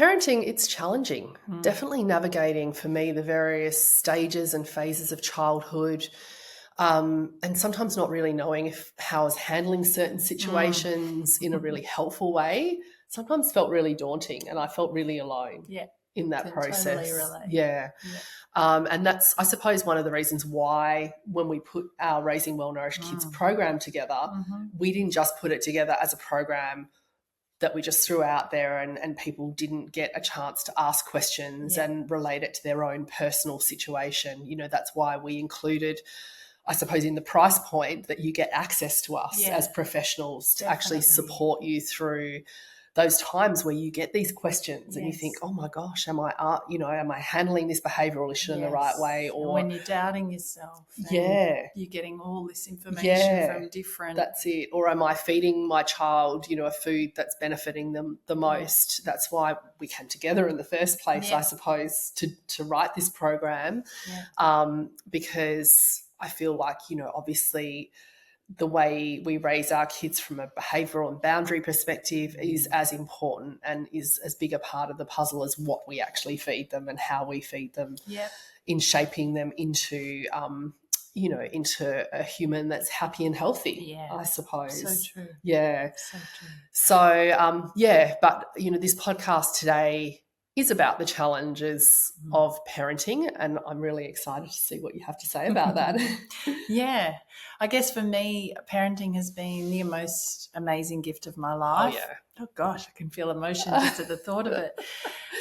Parenting, it's challenging. Definitely navigating for me the various stages and phases of childhood, and sometimes not really knowing how I was handling certain situations in a really helpful way. Sometimes felt really daunting, and I felt really alone Yeah. in that Can process. totally relate. Yeah. Yeah. And that's, I suppose, one of the reasons why when we put our Raising Well-Nourished Kids program together, we didn't just put it together as a program that we just threw out there and people didn't get a chance to ask questions and relate it to their own personal situation. You know, that's why we included, I suppose, in the price point that you get access to us as professionals to actually support you through those times where you get these questions and you think, oh my gosh, am I handling this behavioural issue in the right way? Or and when you're doubting yourself, you're getting all this information from different. That's it. Or am I feeding my child, a food that's benefiting them the most? That's why we came together in the first place, I suppose, to write this program, because I feel like, obviously the way we raise our kids from a behavioural and boundary perspective is as important and is as big a part of the puzzle as what we actually feed them and how we feed them in shaping them into, into a human that's happy and healthy, I suppose. So true. Yeah. So true. So, but, this podcast today is about the challenges of parenting, and I'm really excited to see what you have to say about that. Yeah. I guess for me, parenting has been the most amazing gift of my life. Oh, yeah. Oh, gosh, I can feel emotion just at the thought of it.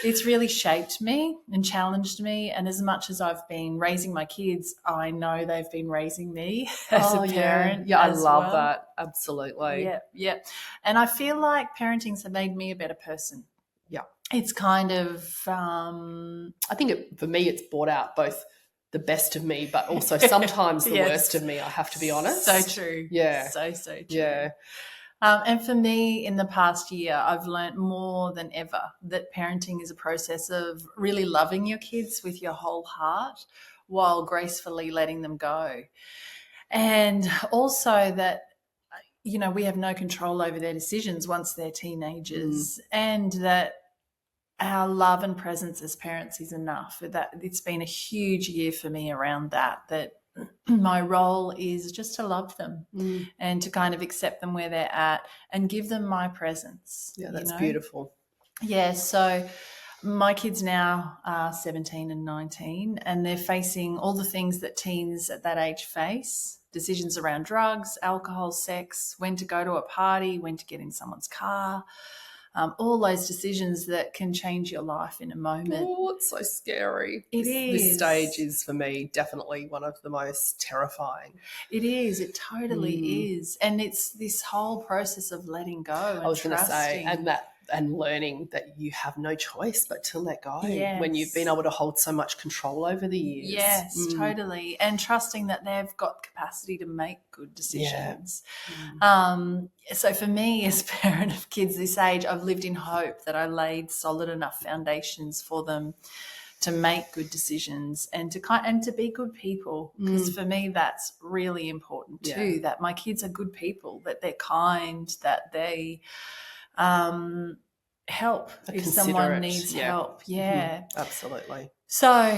It's really shaped me and challenged me, and as much as I've been raising my kids, I know they've been raising me as a parent. Yeah, I love that. Absolutely. Yeah. And I feel like parenting's made me a better person. Yeah. It's kind of I think for me it's brought out both the best of me, but also sometimes the worst of me, I have to be honest. So true. Yeah. So true. Yeah. And for me, in the past year, I've learnt more than ever that parenting is a process of really loving your kids with your whole heart while gracefully letting them go. And also that, we have no control over their decisions once they're teenagers, and that our love and presence as parents is enough. That it's been a huge year for me around that my role is just to love them and to kind of accept them where they're at and give them my presence. Yeah, that's beautiful. Yeah, so my kids now are 17 and 19, and they're facing all the things that teens at that age face: decisions around drugs, alcohol, sex, when to go to a party, when to get in someone's car. All those decisions that can change your life in a moment. Oh, it's so scary. This stage is, for me, definitely one of the most terrifying. It is. It totally is. And it's this whole process of letting go and I was going to say, trusting. and learning that you have no choice but to let go when you've been Yes. able to hold so much control over the years. Yes, totally. And trusting that they've got capacity to make good decisions. So for me, as a parent of kids this age, I've lived in hope that I laid solid enough foundations for them to make good decisions and to be good people. Because for me, that's really important too, that my kids are good people, that they're kind, that they help if someone needs help. Yeah. Absolutely. So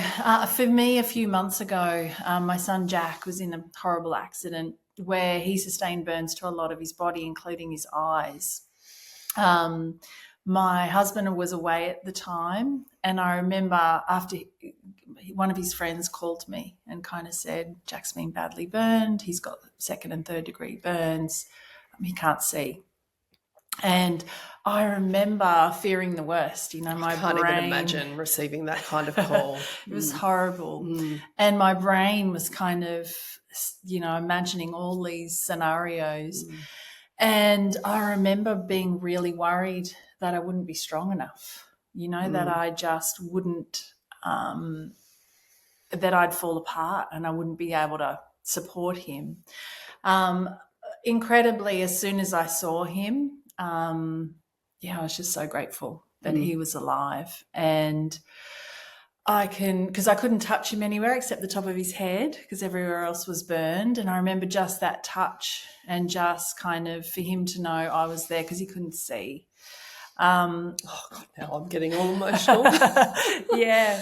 for me, a few months ago, my son Jack was in a horrible accident where he sustained burns to a lot of his body, including his eyes. My husband was away at the time, and I remember after one of his friends called me and kind of said, Jack's been badly burned. He's got 2nd and 3rd degree burns. He can't see. And I remember fearing the worst. My can't brain, even imagine receiving that kind of call. It was horrible. And my brain was kind of, imagining all these scenarios. And I remember being really worried that I wouldn't be strong enough, that I just wouldn't, that I'd fall apart and I wouldn't be able to support him. Incredibly, as soon as I saw him, I was just so grateful that he was alive. And because I couldn't touch him anywhere except the top of his head because everywhere else was burned. And I remember just that touch and just kind of for him to know I was there because he couldn't see. Oh, God, now I'm getting all emotional. Yeah.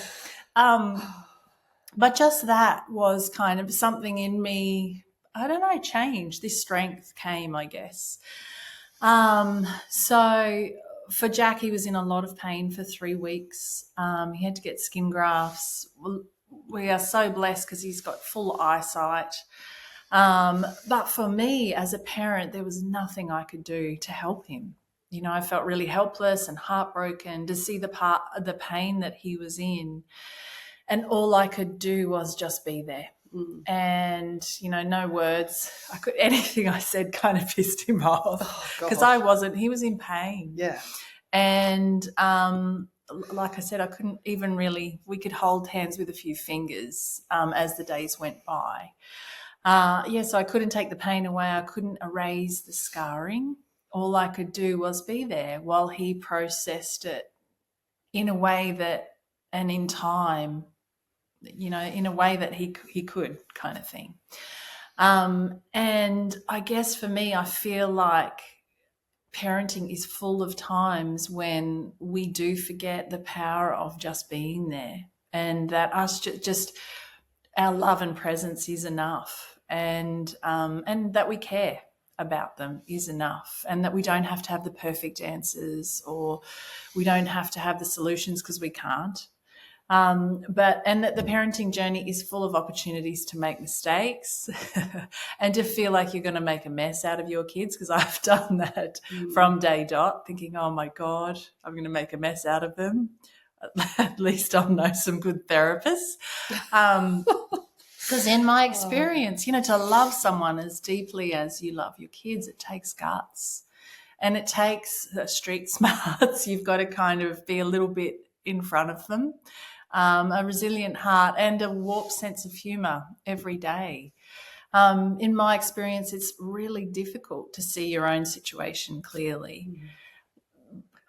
But just that was kind of something in me, I don't know, changed. This strength came, I guess. So for Jack, he was in a lot of pain for 3 weeks. He had to get skin grafts. We are so blessed because he's got full eyesight. But for me as a parent, there was nothing I could do to help him. You know, I felt really helpless and heartbroken to see the pain that he was in. And all I could do was just be there. And, you know, no words. Anything I said kind of pissed him off because he was in pain. Yeah. And like I said, I couldn't even really, we could hold hands with a few fingers as the days went by. So I couldn't take the pain away. I couldn't erase the scarring. All I could do was be there while he processed it in a way that, and in time, you know, in a way that he could, kind of thing. And I guess for me, I feel like parenting is full of times when we do forget the power of just being there, and that us just our love and presence is enough, and that we care about them is enough, and that we don't have to have the perfect answers, or we don't have to have the solutions because we can't. And that the parenting journey is full of opportunities to make mistakes and to feel like you're going to make a mess out of your kids, because I've done that from day dot, thinking, oh my God, I'm going to make a mess out of them. At least I'll know some good therapists. Because in my experience, you know, to love someone as deeply as you love your kids, it takes guts and it takes street smarts. You've got to kind of be a little bit in front of them. A resilient heart and a warped sense of humour every day. In my experience, it's really difficult to see your own situation clearly.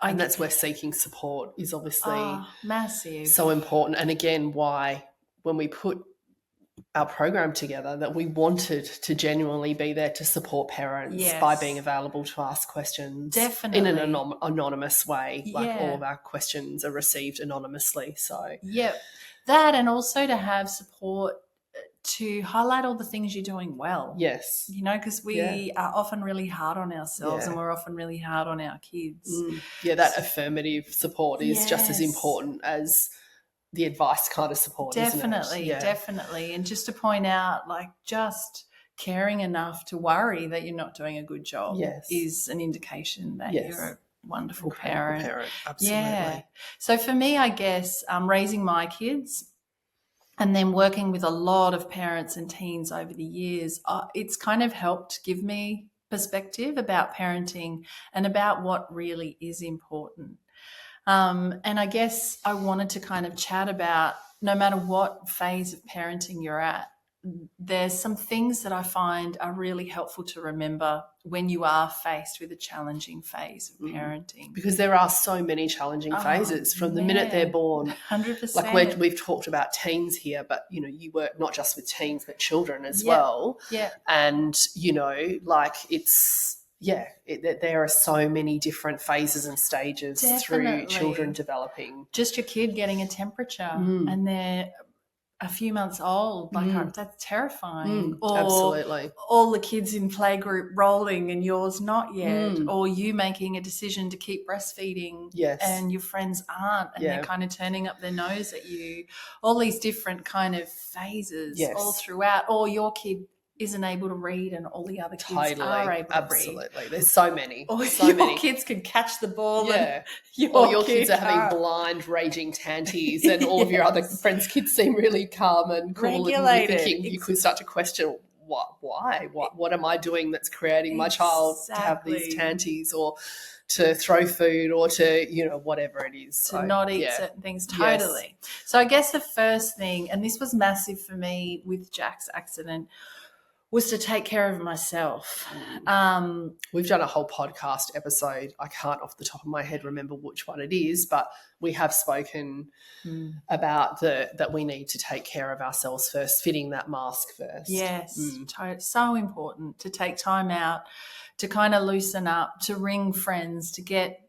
And that's where seeking support is obviously massive, so important. And again, why when we put our program together, that we wanted to genuinely be there to support parents by being available to ask questions in an anonymous way. Like all of our questions are received anonymously. So that, and also to have support to highlight all the things you're doing well. Yes. You know, because we are often really hard on ourselves and we're often really hard on our kids. That affirmative support is just as important as the advice kind of support, definitely, isn't it? Definitely. And just to point out, like, just caring enough to worry that you're not doing a good job is an indication that you're a wonderful parent. Absolutely. Yeah. So for me, I guess raising my kids and then working with a lot of parents and teens over the years, it's kind of helped give me perspective about parenting and about what really is important. And I guess I wanted to kind of chat about, no matter what phase of parenting you're at, there's some things that I find are really helpful to remember when you are faced with a challenging phase of parenting. Because there are so many challenging phases from the minute they're born. 100%. Like we've talked about teens here, but, you know, you work not just with teens but children as well. Yeah. And, you know, like there are so many different phases and stages through children developing. Just your kid getting a temperature and they're a few months old, like that's terrifying. Or absolutely. All the kids in playgroup rolling and yours not yet. Or you making a decision to keep breastfeeding and your friends aren't, and they're kind of turning up their nose at you. All these different kind of phases all throughout. Or your kid isn't able to read and all the other kids are able to read. Absolutely. There's so many. Or your kids can catch the ball and your kids are having blind raging tanties and all of your other friends' kids seem really calm and cool. Regulated. And you're thinking, you could start to question, why? What am I doing that's creating my child to have these tanties, or to throw food, or to, you know, whatever it is. To not eat certain things. Totally. Yes. So I guess the first thing, and this was massive for me with Jack's accident, was to take care of myself. We've done a whole podcast episode. I can't off the top of my head remember which one it is, but we have spoken about that we need to take care of ourselves first, fitting that mask first. Yes, so important to take time out, to kind of loosen up, to ring friends, to get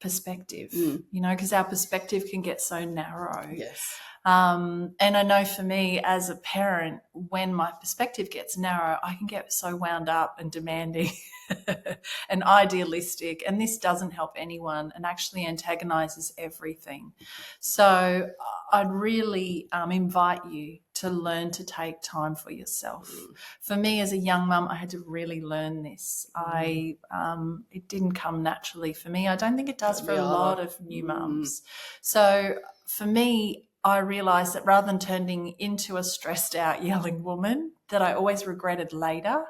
perspective, you know, because our perspective can get so narrow. Yes. And I know for me as a parent, when my perspective gets narrow, I can get so wound up and demanding and idealistic, and this doesn't help anyone and actually antagonizes everything. So I'd really invite you to learn to take time for yourself. For me as a young mum, I had to really learn this. It didn't come naturally for me. I don't think it does for a lot of new mums. So for me, I realised that rather than turning into a stressed out yelling woman that I always regretted later,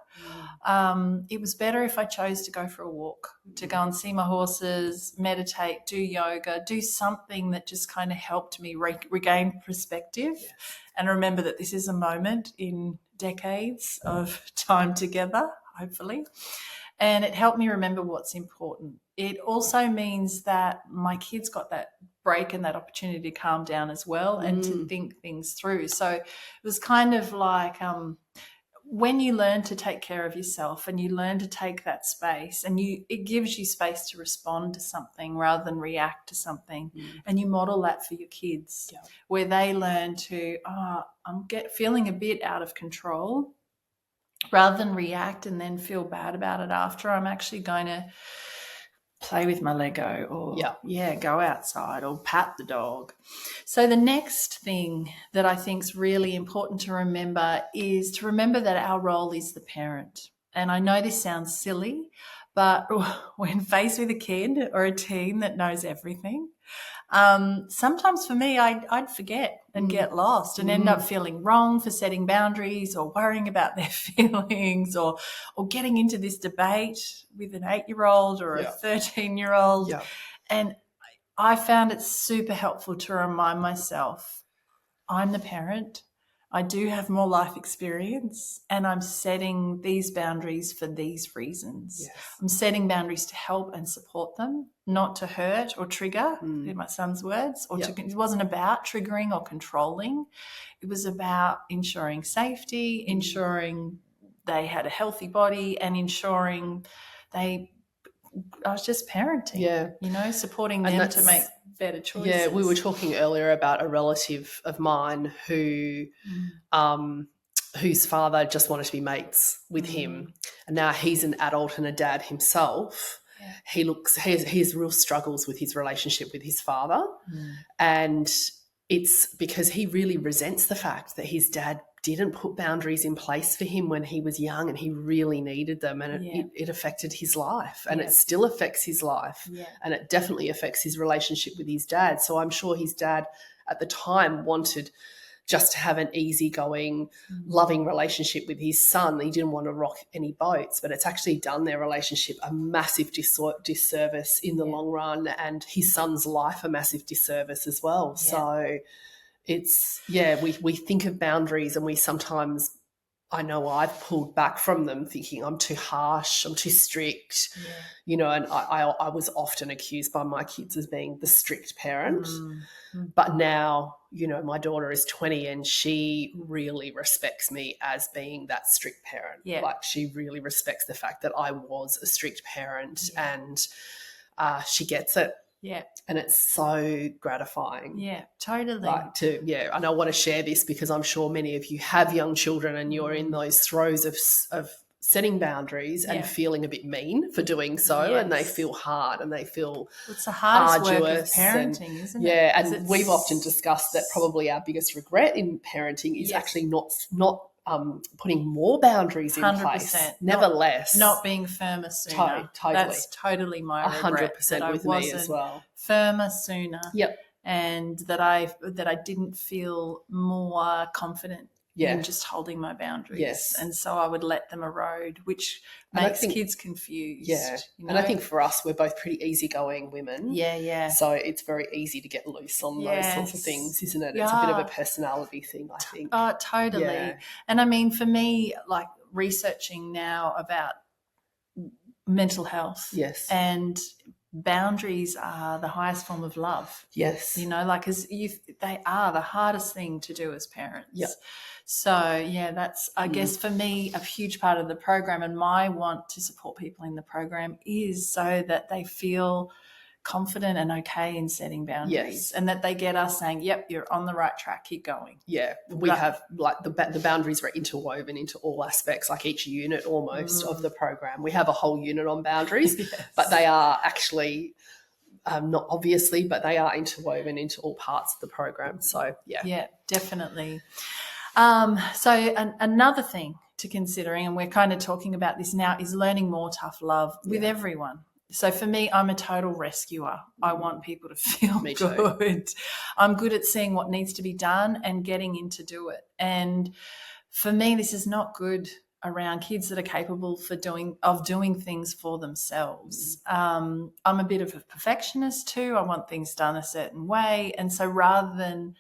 it was better if I chose to go for a walk, to go and see my horses, meditate, do yoga, do something that just kind of helped me regain perspective and remember that this is a moment in decades of time together, hopefully. And it helped me remember what's important. It also means that my kids got that break and that opportunity to calm down as well and to think things through. So it was kind of like when you learn to take care of yourself and you learn to take that space and it gives you space to respond to something rather than react to something. And you model that for your kids where they learn to, I'm feeling a bit out of control. Rather than react and then feel bad about it after, I'm actually going to play with my Lego or go outside or pat the dog. So the next thing that I think is really important to remember is to remember that our role is the parent. And I know this sounds silly, but when faced with a kid or a teen that knows everything, sometimes for me, I'd forget and get lost and end up feeling wrong for setting boundaries or worrying about their feelings or getting into this debate with an 8-year-old or a 13-year-old. And I found it super helpful to remind myself, I'm the parent. I do have more life experience and I'm setting these boundaries for these reasons. I'm setting boundaries to help and support them, not to hurt or trigger, in my son's words. It wasn't about triggering or controlling. It was about ensuring safety, ensuring they had a healthy body and ensuring I was just parenting, you know, supporting them to make better choices. Yeah, we were talking earlier about a relative of mine who whose father just wanted to be mates with him, and now he's an adult and a dad himself. He has real struggles with his relationship with his father, and it's because he really resents the fact that his dad didn't put boundaries in place for him when he was young and he really needed them, and it affected his life, and it still affects his life, and it definitely affects his relationship with his dad. So I'm sure his dad at the time wanted just to have an easygoing, loving relationship with his son. He didn't want to rock any boats, but it's actually done their relationship a massive disservice in the long run, and his son's life a massive disservice as well. So it's, we think of boundaries and we sometimes, I know I've pulled back from them thinking I'm too harsh, I'm too strict, you know, and I was often accused by my kids as being the strict parent. But now, you know, my daughter is 20 and she really respects me as being that strict parent. Like she really respects the fact that I was a strict parent, and she gets it. And it's so gratifying. Totally. And I want to share this because I'm sure many of you have young children and you're in those throes of setting boundaries and feeling a bit mean for doing so, and they feel hard and they feel it's the hardest arduous work of parenting, isn't it? And we've often discussed that probably our biggest regret in parenting is actually not putting more boundaries in place, never less. Not being firmer sooner. Totally. That's totally my regret. 100% with me as well. Firmer sooner. And that I didn't feel more confident in just holding my boundaries. And so I would let them erode, which makes kids confused. You know? And I think for us, we're both pretty easygoing women. So it's very easy to get loose on those sorts of things, isn't it? It's a bit of a personality thing, I think. Oh, totally. And I mean, for me, like researching now about mental health and boundaries are the highest form of love. Yes. You know, like, they are the hardest thing to do as parents. Yep. So, yeah, that's, I guess, for me, a huge part of the program, and my want to support people in the program is so that they feel confident and okay in setting boundaries, and that they get us saying, yep, you're on the right track, keep going. Yeah, we have like the boundaries are interwoven into all aspects, like each unit almost of the program. We have a whole unit on boundaries, Yes. but they are actually not obviously, but they are interwoven into all parts of the program. So, Yeah, definitely. Another thing to considering, and we're kind of talking about this now, is learning more tough love with everyone. So for me, I'm a total rescuer. I want people to feel good. I'm good at seeing what needs to be done and getting in to do it. And for me, this is not good around kids that are capable of doing things for themselves. I'm a bit of a perfectionist too. I want things done a certain way. And so rather than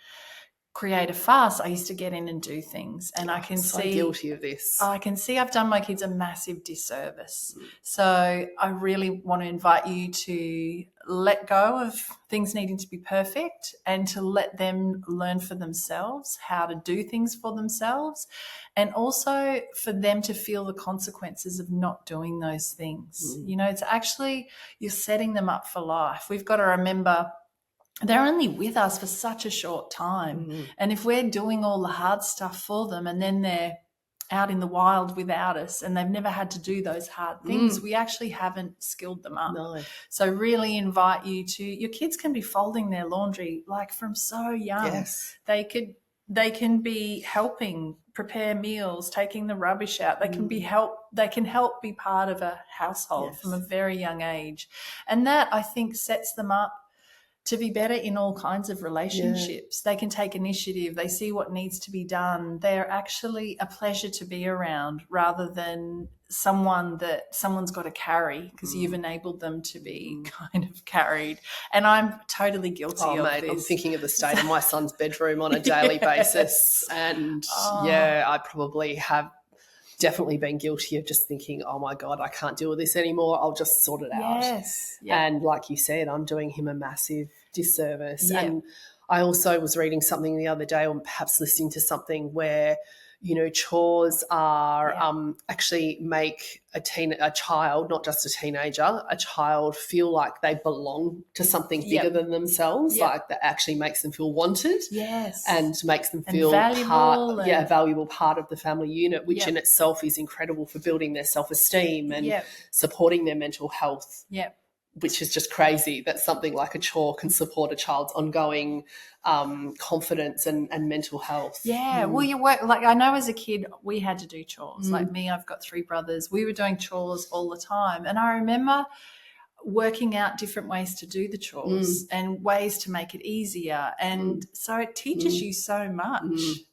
create a fuss, I used to get in and do things, and I can see guilty of this. I can see I've done my kids a massive disservice. So I really want to invite you to let go of things needing to be perfect and to let them learn for themselves how to do things for themselves, and also for them to feel the consequences of not doing those things. You know, it's actually, you're setting them up for life. We've got to remember they're only with us for such a short time. And if we're doing all the hard stuff for them and then they're out in the wild without us and they've never had to do those hard things, we actually haven't skilled them up. No. So really invite you to, your kids can be folding their laundry like from so young. Yes. They can be helping prepare meals, taking the rubbish out. They can help be part of a household from a very young age. And that, I think, sets them up to be better in all kinds of relationships. They can take initiative. They see what needs to be done. They're actually a pleasure to be around rather than someone's got to carry because you've enabled them to be kind of carried. And I'm totally guilty of this. I'm thinking of the state of my son's bedroom on a daily basis. And I probably have definitely been guilty of just thinking, oh my God, I can't deal with this anymore. I'll just sort it out. Yes. Yep. And like you said, I'm doing him a massive disservice. Yep. And I also was reading something the other day, or perhaps listening to something where, you know, chores are actually make a child, not just a teenager, a child feel like they belong to something bigger than themselves. Like that actually makes them feel wanted. Yes. And makes them feel valuable a valuable part of the family unit, which in itself is incredible for building their self-esteem and supporting their mental health. Yep. Which is just crazy that something like a chore can support a child's ongoing confidence and mental health. Yeah. Well, you work, like, I know as a kid we had to do chores. Like me, I've got 3 brothers. We were doing chores all the time. And I remember working out different ways to do the chores and ways to make it easier. And so it teaches you so much.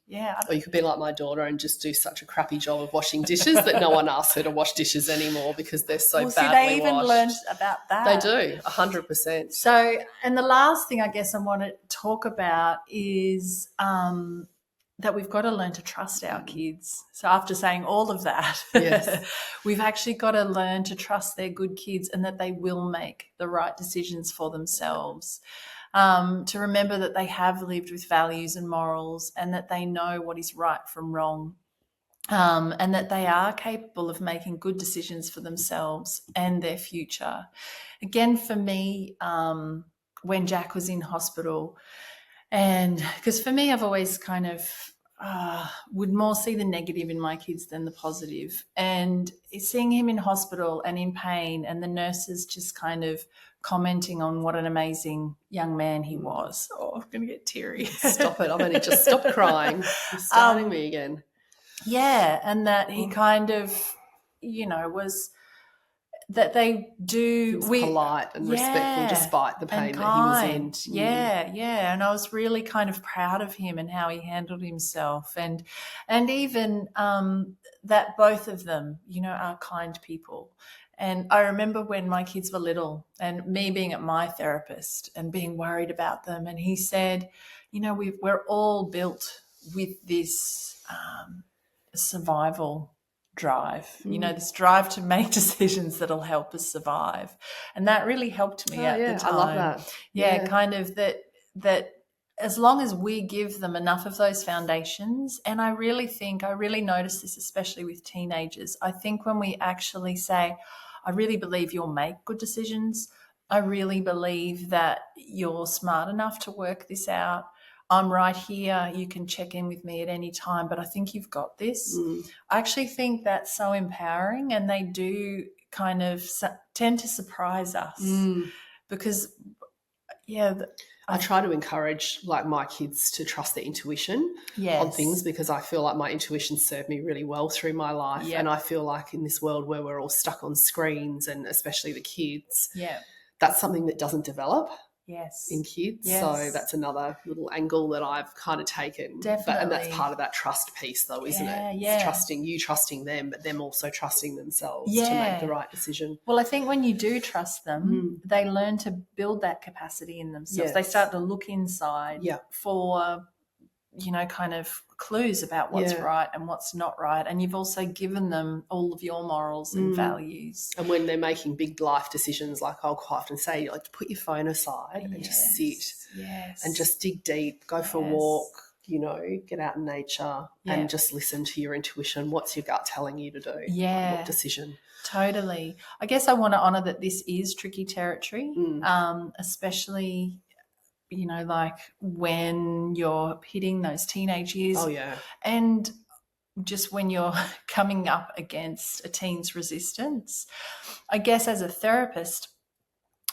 Yeah. Or you could be like my daughter and just do such a crappy job of washing dishes that no one asks her to wash dishes anymore because they're so badly washed. They even learned about that. They do, 100%. So, and the last thing I guess I want to talk about is that we've got to learn to trust our kids. So after saying all of that, we've actually got to learn to trust they're good kids and that they will make the right decisions for themselves. To remember that they have lived with values and morals and that they know what is right from wrong, and that they are capable of making good decisions for themselves and their future. Again, for me, when Jack was in hospital, and because for me, I've always kind of would more see the negative in my kids than the positive. And seeing him in hospital and in pain and the nurses just kind of commenting on what an amazing young man he was. Oh, I'm going to get teary. Stop it. I'm going to just stop crying. You're starting me again. Yeah, and that he kind of, you know, was that they do. He was polite and respectful despite the pain that he was in. Yeah. And I was really kind of proud of him and how he handled himself. And even that both of them, you know, are kind people. And I remember when my kids were little and me being at my therapist and being worried about them. And he said, you know, we're all built with this survival drive, this drive to make decisions that'll help us survive. And that really helped me at the time. I love that. Yeah, kind of that as long as we give them enough of those foundations, and I really notice this, especially with teenagers. I think when we actually say, I really believe you'll make good decisions. I really believe that you're smart enough to work this out. I'm right here. You can check in with me at any time, but I think you've got this. I actually think that's so empowering, and they do kind of tend to surprise us because, I try to encourage like my kids to trust their intuition on things, because I feel like my intuition served me really well through my life. And I feel like in this world where we're all stuck on screens, and especially the kids, that's something that doesn't develop in kids. So that's another little angle that I've kind of taken. Definitely. And that's part of that trust piece though, isn't it? It's trusting them, but them also trusting themselves to make the right decision. Well, I think when you do trust them, they learn to build that capacity in themselves. They start to look inside for, kind of clues about what's right and what's not right. And you've also given them all of your morals and values. And when they're making big life decisions, like I'll quite often say, like, put your phone aside and just sit and just dig deep, go for a walk, get out in nature and just listen to your intuition. What's your gut telling you to do? What decision? Totally. I guess I want to honour that this is tricky territory, especially like when you're hitting those teenage years. And just when you're coming up against a teen's resistance. I guess as a therapist,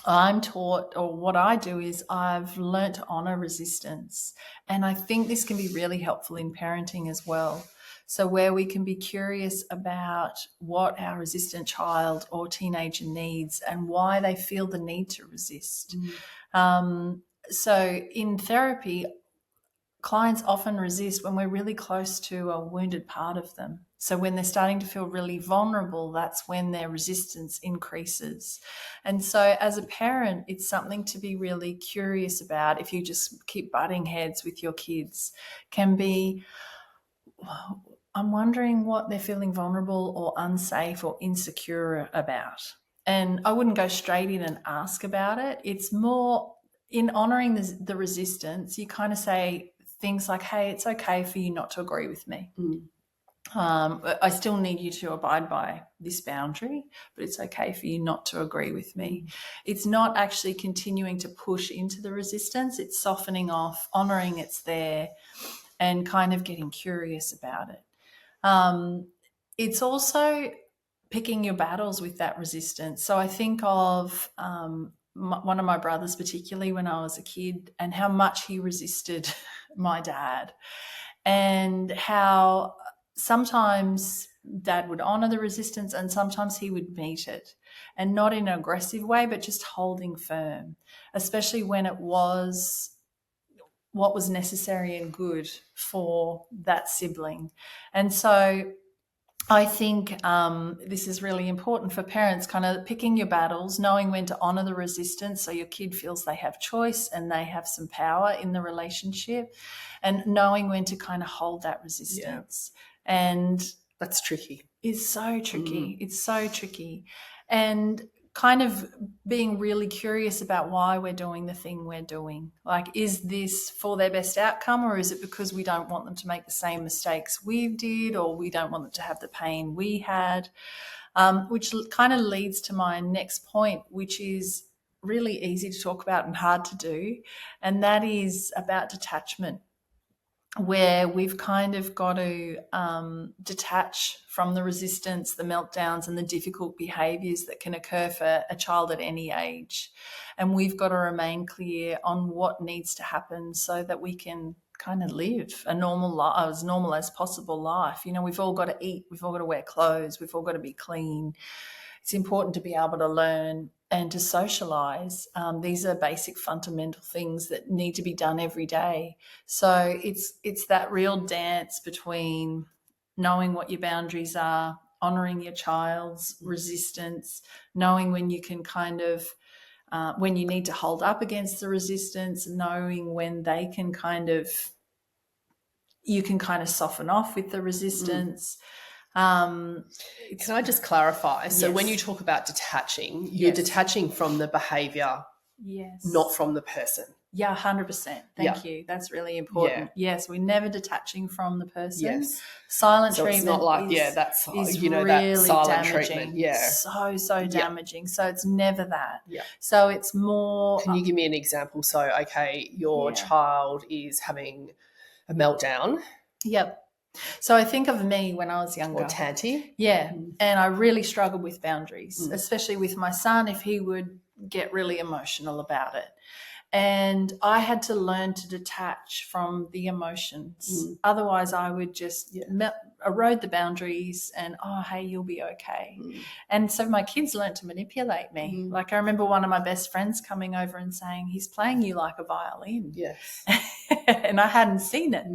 I'm taught, or what I do is I've learnt to honour resistance. And I think this can be really helpful in parenting as well. So where we can be curious about what our resistant child or teenager needs and why they feel the need to resist. So in therapy, clients often resist when we're really close to a wounded part of them. So when they're starting to feel really vulnerable, that's when their resistance increases. And so as a parent, it's something to be really curious about. If you just keep butting heads with your kids, can be, I'm wondering what they're feeling vulnerable or unsafe or insecure about. And I wouldn't go straight in and ask about it. It's more in honouring the resistance, you kind of say things like, hey, it's okay for you not to agree with me. I still need you to abide by this boundary, but it's okay for you not to agree with me. It's not actually continuing to push into the resistance. It's softening off, honouring it's there, and kind of getting curious about it. It's also picking your battles with that resistance. So I think of one of my brothers, particularly when I was a kid, and how much he resisted my dad, and how sometimes Dad would honour the resistance and sometimes he would meet it, and not in an aggressive way, but just holding firm, especially when it was what was necessary and good for that sibling. And so I think this is really important for parents, kind of picking your battles, knowing when to honour the resistance so your kid feels they have choice and they have some power in the relationship, and knowing when to kind of hold that resistance. And that's tricky. It's so tricky. It's so tricky. And kind of being really curious about why we're doing the thing we're doing. Like, is this for their best outcome, or is it because we don't want them to make the same mistakes we did, or we don't want them to have the pain we had? Which kind of leads to my next point, which is really easy to talk about and hard to do, and that is about detachment, where we've kind of got to detach from the resistance, the meltdowns and the difficult behaviours that can occur for a child at any age. And we've got to remain clear on what needs to happen so that we can kind of live a normal life, as normal as possible life. We've all got to eat, we've all got to wear clothes, we've all got to be clean. It's important to be able to learn and to socialise. These are basic fundamental things that need to be done every day. So it's that real dance between knowing what your boundaries are, honouring your child's resistance, knowing when you can kind of, when you need to hold up against the resistance, knowing when they can kind of, you can kind of soften off with the resistance. Can I just clarify? So Yes. when you talk about detaching, you're Yes. detaching from the behaviour, Yes. not from the person. Yeah, 100%. Thank you. That's really important. Yes, we're never detaching from the person. Yes. Silent So treatment it's not like, is that really silent damaging. treatment. Yeah. So damaging. So it's never that. Yeah. So it's more... Can you give me an example? So, okay, your child is having a meltdown. Yep. So I think of me when I was younger. Or tanty. Yeah. And I really struggled with boundaries, especially with my son, if he would get really emotional about it. And I had to learn to detach from the emotions. Otherwise, I would just erode the boundaries and, oh, hey, you'll be okay. And so my kids learned to manipulate me. Like I remember one of my best friends coming over and saying, he's playing you like a violin. Yes. And I hadn't seen it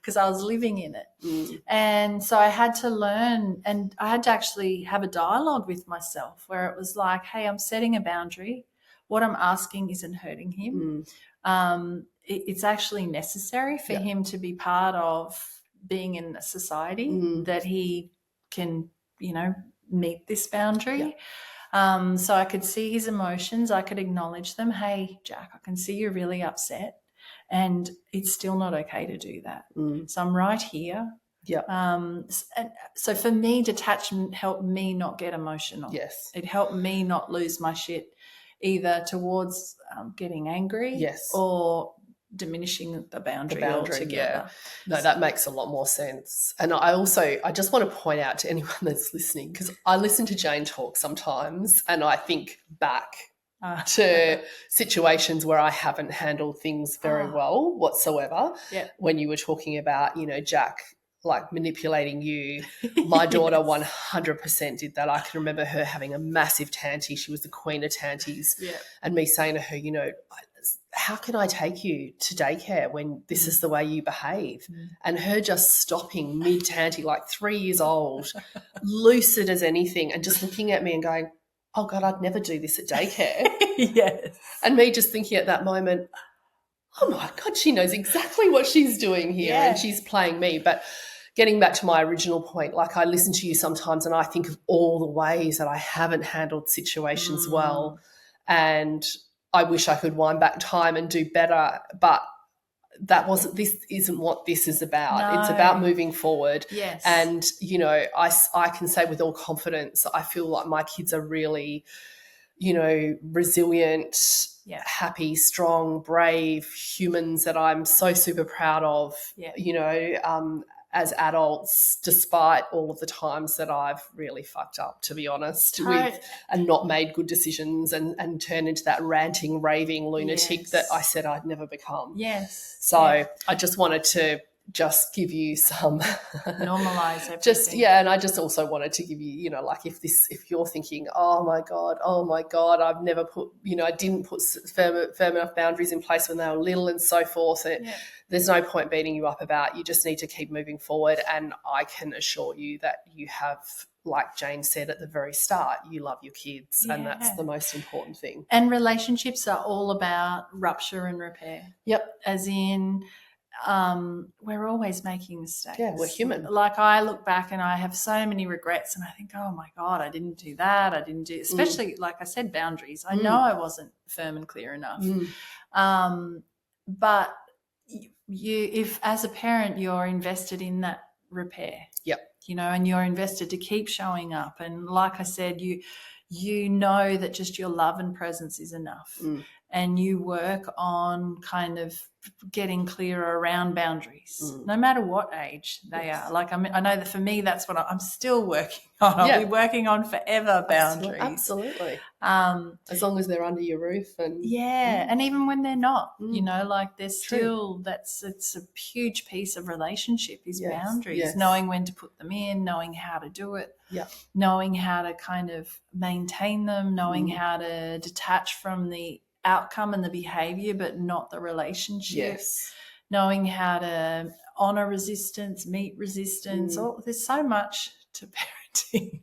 because I was living in it. And so I had to learn, and I had to actually have a dialogue with myself where it was like, hey, I'm setting a boundary. What I'm asking isn't hurting him. It's actually necessary for him to be part of being in a society that he can, meet this boundary. So I could see his emotions. I could acknowledge them. Hey, Jack, I can see you're really upset, and it's still not okay to do that. So I'm right here. Yeah. And so for me, detachment helped me not get emotional. Yes. It helped me not lose my shit either towards getting angry or diminishing the boundary altogether. Yeah. No, that makes a lot more sense. And I just want to point out to anyone that's listening, because I listen to Jane talk sometimes and I think back to situations where I haven't handled things very well whatsoever. Yeah. When you were talking about, Jack like manipulating you. My daughter 100% did that. I can remember her having a massive tanty. She was the queen of tanties. Yeah. And me saying to her, how can I take you to daycare when this is the way you behave? And her just stopping mid-tanty, like 3 years old, lucid as anything, and just looking at me and going, oh, God, I'd never do this at daycare. Yes. And me just thinking at that moment, oh, my God, she knows exactly what she's doing here and she's playing me. But getting back to my original point, like I listen to you sometimes and I think of all the ways that I haven't handled situations well, and I wish I could wind back time and do better, but this isn't what this is about. No. It's about moving forward. Yes. And, I can say with all confidence, I feel like my kids are really, resilient, happy, strong, brave humans that I'm so super proud of, as adults, despite all of the times that I've really fucked up, to be honest, and not made good decisions and turned into that ranting, raving lunatic that I said I'd never become. Yes. So I just wanted to just give you some normalize everything. And I just also wanted to give you, like if you're thinking, oh my God, I've never put, I didn't put firm enough boundaries in place when they were little and so forth. There's no point beating you up about. You just need to keep moving forward. And I can assure you that you have, like Jane said at the very start, you love your kids, and that's the most important thing. And relationships are all about rupture and repair. Yep. As in, we're always making mistakes. Yeah, we're human. Like I look back and I have so many regrets and I think, oh my God, I didn't do that. I didn't do, especially like I said, boundaries. I know I wasn't firm and clear enough. But if as a parent you're invested in that repair, and you're invested to keep showing up, and like I said, you know that just your love and presence is enough, and you work on kind of getting clearer around boundaries, no matter what age they are. Like I know that for me, that's what I'm still working on. I'll be working on forever boundaries. Absolutely. As long as they're under your roof, and and even when they're not, like there's still it's a huge piece of relationship is boundaries, knowing when to put them in, knowing how to do it, knowing how to kind of maintain them, knowing how to detach from the outcome and the behavior but not the relationship, knowing how to honor resistance, meet resistance. There's so much to parenting.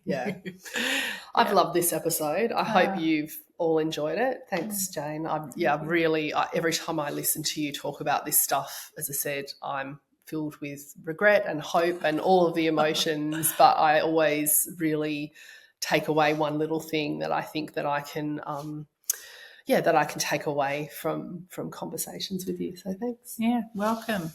I've loved this episode. I hope you've all enjoyed it. Thanks, Jane. I've really every time I listen to you talk about this stuff, as I said, I'm filled with regret and hope and all of the emotions, but I always really take away one little thing that I think that I can that I can take away from conversations with you. So thanks. Yeah, welcome.